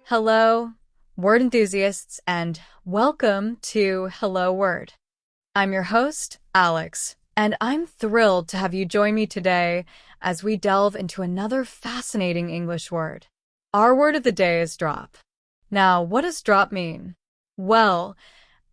Hello, word enthusiasts, and welcome to Hello Word. I'm your host, Alex, and I'm thrilled to have you join me today as we delve into another fascinating English word. Our word of the day is drop. Now, what does drop mean? Well,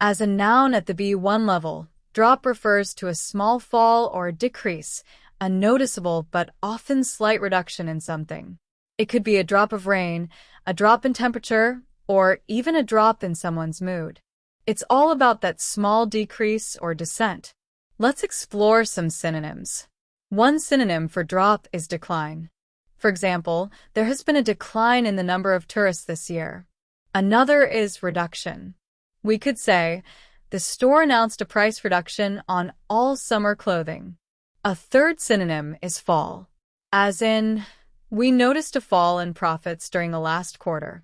as a noun at the B1 level, drop refers to a small fall or decrease, a noticeable but often slight reduction in something. It could be a drop of rain, a drop in temperature, or even a drop in someone's mood. It's all about that small decrease or descent. Let's explore some synonyms. One synonym for drop is decline. For example, there has been a decline in the number of tourists this year. Another is reduction. We could say, the store announced a price reduction on all summer clothing. A third synonym is fall, as in, we noticed a fall in profits during the last quarter.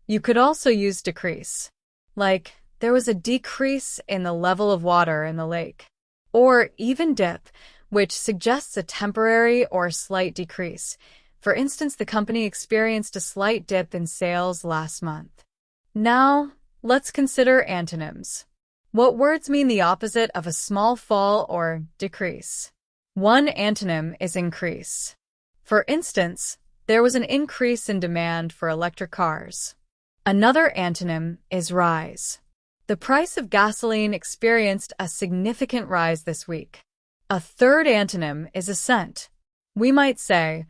You could also use decrease, like there was a decrease in the level of water in the lake. Or even dip, which suggests a temporary or slight decrease. For instance, the company experienced a slight dip in sales last month. Now, let's consider antonyms. What words mean the opposite of a small fall or decrease? One antonym is increase. For instance, there was an increase in demand for electric cars. Another antonym is rise. The price of gasoline experienced a significant rise this week. A third antonym is ascent. We might say,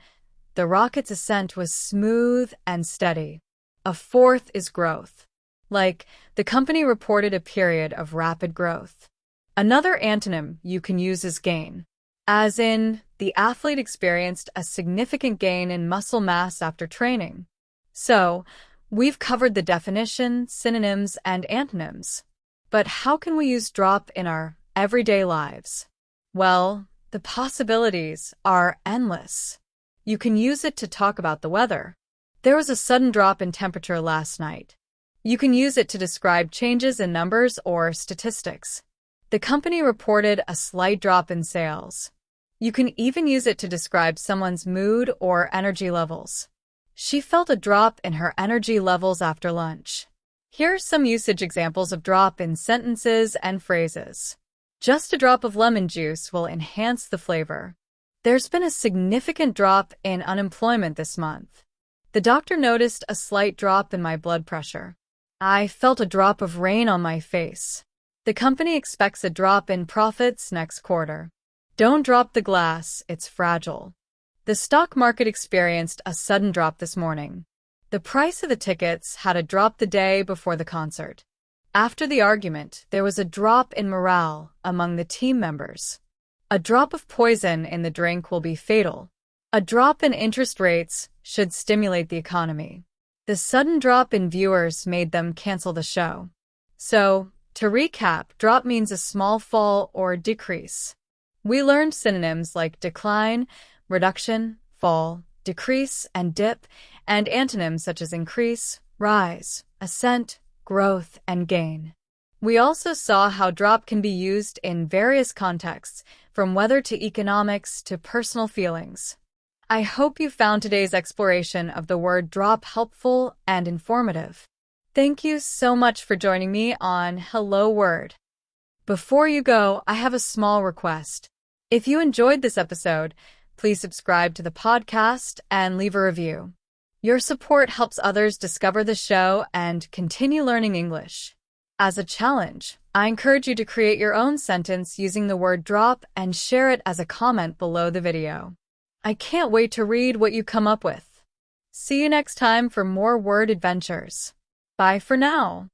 the rocket's ascent was smooth and steady. A fourth is growth. Like, the company reported a period of rapid growth. Another antonym you can use is gain. As in, the athlete experienced a significant gain in muscle mass after training. So, we've covered the definition, synonyms, and antonyms. But how can we use drop in our everyday lives? Well, the possibilities are endless. You can use it to talk about the weather. There was a sudden drop in temperature last night. You can use it to describe changes in numbers or statistics. The company reported a slight drop in sales. You can even use it to describe someone's mood or energy levels. She felt a drop in her energy levels after lunch. Here are some usage examples of drop in sentences and phrases. Just a drop of lemon juice will enhance the flavor. There's been a significant drop in unemployment this month. The doctor noticed a slight drop in my blood pressure. I felt a drop of rain on my face. The company expects a drop in profits next quarter. Don't drop the glass, it's fragile. The stock market experienced a sudden drop this morning. The price of the tickets had a drop the day before the concert. After the argument, there was a drop in morale among the team members. A drop of poison in the drink will be fatal. A drop in interest rates should stimulate the economy. The sudden drop in viewers made them cancel the show. So, to recap, drop means a small fall or decrease. We learned synonyms like decline, reduction, fall, decrease, and dip, and antonyms such as increase, rise, ascent, growth, and gain. We also saw how drop can be used in various contexts, from weather to economics to personal feelings. I hope you found today's exploration of the word drop helpful and informative. Thank you so much for joining me on Hello Word. Before you go, I have a small request. If you enjoyed this episode, please subscribe to the podcast and leave a review. Your support helps others discover the show and continue learning English. As a challenge, I encourage you to create your own sentence using the word drop and share it as a comment below the video. I can't wait to read what you come up with. See you next time for more word adventures. Bye for now.